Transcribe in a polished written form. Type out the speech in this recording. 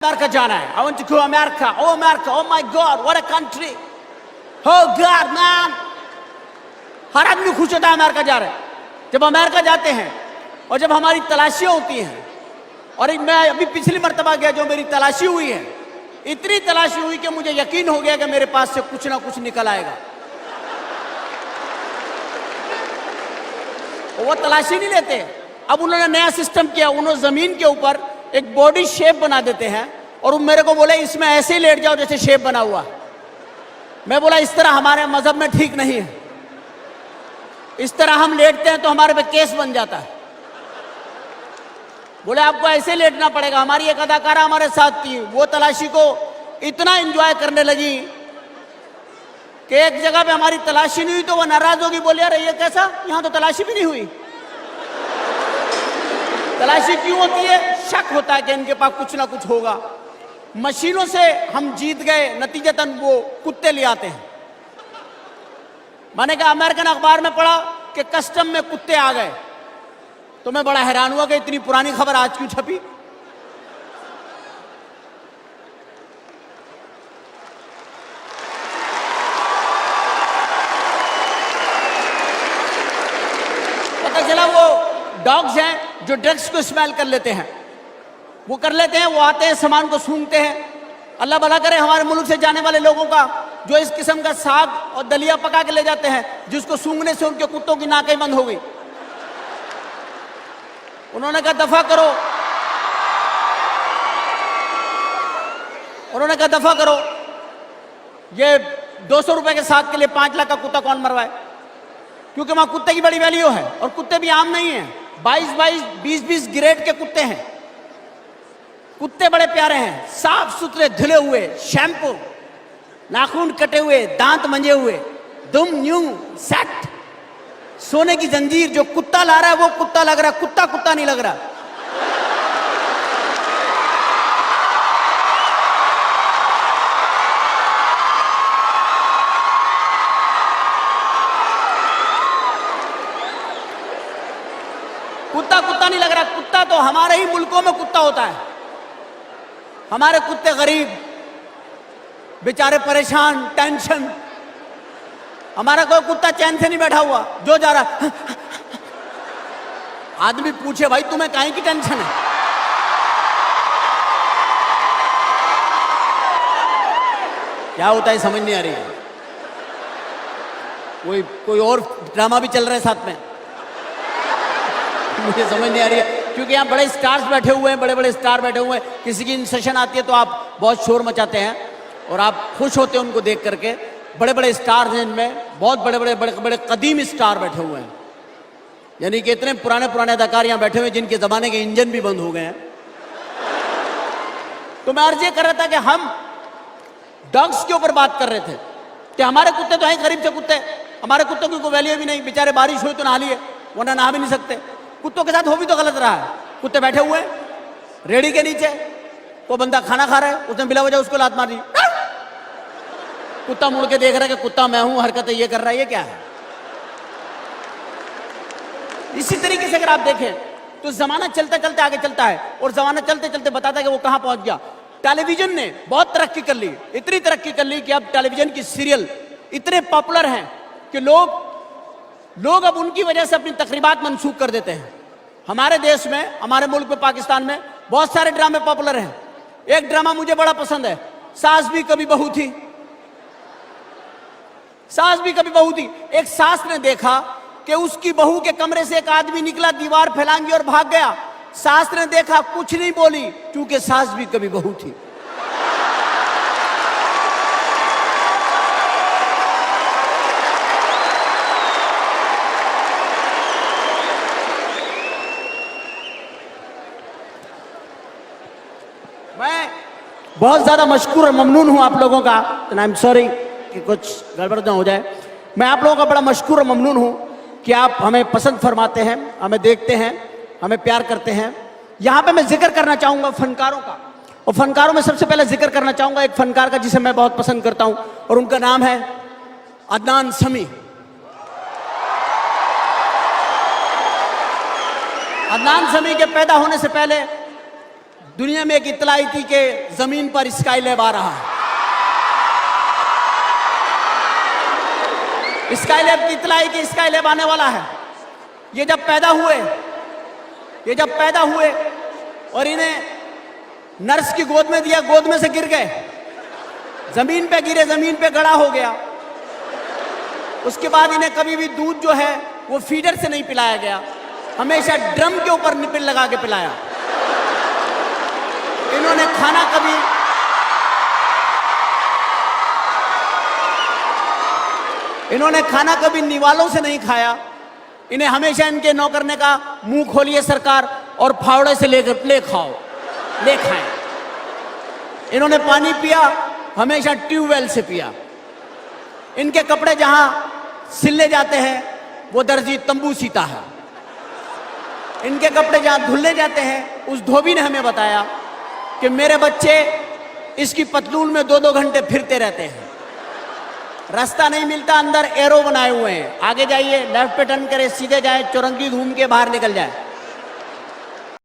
America जाना है। I want to go America. Oh America, oh my God, what a country. Oh God, man. हर आदमी खुश होता है अमेरिका जा रहे हैं। जब अमेरिका जाते हैं और जब हमारी तलाशियां होती हैं, और मैं अभी पिछली मर्तबा गया जो मेरी तलाशी हुई है, इतनी तलाशी हुई कि मुझे यकीन हो गया कि मेरे पास से कुछ ना कुछ निकल आएगा। वो तलाशी नहीं लेते। अब उन्होंने नया सिस्टम किया, उन्होंने जमीन के ऊपर एक बॉडी शेप बना देते हैं और वो मेरे को बोले इसमें ऐसे ही लेट जाओ जैसे शेप बना हुआ। मैं बोला इस तरह हमारे मजहब में ठीक नहीं है, इस तरह हम लेटते हैं तो हमारे पे केस बन जाता है। बोले आपको ऐसे लेटना पड़ेगा। हमारी एक अदाकारा हमारे साथ थी, वो तलाशी को इतना एंजॉय करने लगी कि एक जगह पे हमारी तलाशी नहीं हुई तो वो नाराज होगी, बोले अरे ये कैसा, यहां तो तलाशी भी नहीं हुई। तलाशी क्यों होती है? शक होता है कि इनके पास कुछ ना कुछ होगा। मशीनों से हम जीत गए, नतीजतन वो कुत्ते ले आते हैं। मैंने कहा अमेरिकन अखबार में पढ़ा कि कस्टम में कुत्ते आ गए, तो मैं बड़ा हैरान हुआ कि इतनी पुरानी खबर आज क्यों छपी। पता चला वो डॉग्स हैं जो ड्रग्स को स्मेल कर लेते हैं, वो कर लेते हैं, वो आते हैं सामान को सूंघते हैं। अल्लाह भला करे हमारे मुल्क से जाने वाले लोगों का जो इस किस्म का साग और दलिया पका के ले जाते हैं, जिसको सूंघने से उनके कुत्तों की नाकें बंद हो गई। उन्होंने कहा दफा करो, उन्होंने कहा दफा करो, ये 200 रुपए के साग के लिए 5 लाख का कुत्ता कौन मरवाए? क्योंकि वहां कुत्ते की बड़ी वैल्यू है और कुत्ते भी आम नहीं है। 22-22, 20-20 ग्रेड के कुत्ते हैं। कुत्ते बड़े प्यारे हैं, साफ सुथरे, धुले हुए, शैम्पू, नाखून कटे हुए, दांत मंजे हुए, दुम न्यू सेट, सोने की जंजीर। जो कुत्ता ला रहा है वो कुत्ता लग रहा है, कुत्ता कुत्ता नहीं लग रहा। कुत्ता कुत्ता नहीं लग रहा। कुत्ता तो हमारे ही मुल्कों में कुत्ता होता है। हमारे कुत्ते गरीब, बेचारे परेशान, टेंशन। हमारा कोई कुत्ता चैन से नहीं बैठा हुआ, जो जा रहा आदमी पूछे भाई तुम्हें काहे की टेंशन है? क्या होता है समझ नहीं आ रही है। कोई और ड्रामा भी चल रहा है साथ में, मुझे समझ नहीं आ रही है। क्योंकि यहाँ बड़े स्टार्स बैठे हुए हैं, बड़े बड़े स्टार बैठे हुए हैं। किसी की सेशन आती है तो आप बहुत शोर मचाते हैं और आप खुश होते हैं उनको देख करके। बड़े बड़े स्टार्स हैं, इनमें बहुत बड़े बड़े बड़े बड़े कदीम स्टार बैठे हुए हैं, यानी कि इतने पुराने पुराने अदाकार यहाँ बैठे हुए हैं जिनके जमाने के इंजन भी बंद हो गए हैं। तो मैं अर्ज ये कर रहा था कि हम डॉग्स के ऊपर बात कर रहे थे कि हमारे कुत्ते तो हैं गरीब से कुत्ते, हमारे कुत्तों की कोई वैल्यू भी नहीं। बेचारे बारिश हुई तो नहा लिए, वरना नहा भी नहीं सकते। कुत्तों के साथ हो भी तो गलत रहा है। कुत्ते बैठे हुए रेडी के नीचे, वो बंदा खाना खा रहा है, उसने बिला वजह उसको लात मार दी। कुत्ता मुड़ के देख रहा है कि कुत्ता मैं हूं, हरकतें ये कर रहा है, ये क्या है? इसी तरीके से अगर आप देखें तो जमाना चलते चलते आगे चलता है और जमाना चलते चलते बताता है कि वो कहां पहुंच गया। टेलीविजन ने बहुत तरक्की कर ली, इतनी तरक्की कर ली कि अब टेलीविजन की सीरियल इतने पॉपुलर हैं कि लोग अब उनकी वजह से अपनी तकरीबात मंसूख कर देते हैं। हमारे देश में, हमारे मुल्क में, पाकिस्तान में बहुत सारे ड्रामे पॉपुलर हैं। एक ड्रामा मुझे बड़ा पसंद है, सास भी कभी बहू थी। सास भी कभी बहू थी। एक सास ने देखा कि उसकी बहू के कमरे से एक आदमी निकला, दीवार फैलांगी और भाग गया। सास ने देखा, कुछ नहीं बोली, क्योंकि सास भी कभी बहू थी। मैं बहुत ज्यादा मशकूर और ममनून हूं आप लोगों का। आई एम सॉरी कि कुछ गड़बड़ ना हो जाए। मैं आप लोगों का बड़ा मशकूर और ममनून हूं कि आप हमें पसंद फरमाते हैं, हमें देखते हैं, हमें प्यार करते हैं। यहां पे मैं जिक्र करना चाहूंगा फनकारों का, और फनकारों में सबसे पहले जिक्र करना चाहूंगा एक फनकार का जिसे मैं बहुत पसंद करता हूं, और उनका नाम है अदनान समी। अदनान समी के पैदा होने से पहले दुनिया में एक इत्तला आई थी कि जमीन पर स्काई लैब आ रहा है। स्काई लैब की इत्तला आई कि स्काई लैब आने वाला है। ये जब पैदा हुए और इन्हें नर्स की गोद में दिया, गोद में से गिर गए, जमीन पे गिरे, जमीन पे गड़ा हो गया। उसके बाद इन्हें कभी भी दूध जो है वो फीडर से नहीं पिलाया गया, हमेशा ड्रम के ऊपर निपिल लगा के पिलाया। इन्होंने खाना कभी निवालों से नहीं खाया। इन्हें हमेशा इनके नौकर ने कहा, मुंह खोलिए सरकार और फावड़े से ले खाएं। इन्होंने पानी पिया हमेशा ट्यूबवेल से पिया। इनके कपड़े जहां सिलने जाते हैं वो दर्जी तंबू सीता है। इनके कपड़े जहां धुलने जाते हैं, उस धोबी ने हमें बताया कि मेरे बच्चे इसकी पतलून में 2-2 घंटे फिरते रहते हैं, रास्ता नहीं मिलता, अंदर एरो बनाए हुए हैं, आगे जाइए, लेफ्ट पे टर्न करें, सीधे जाए, चौरंगी घूम के बाहर निकल जाए।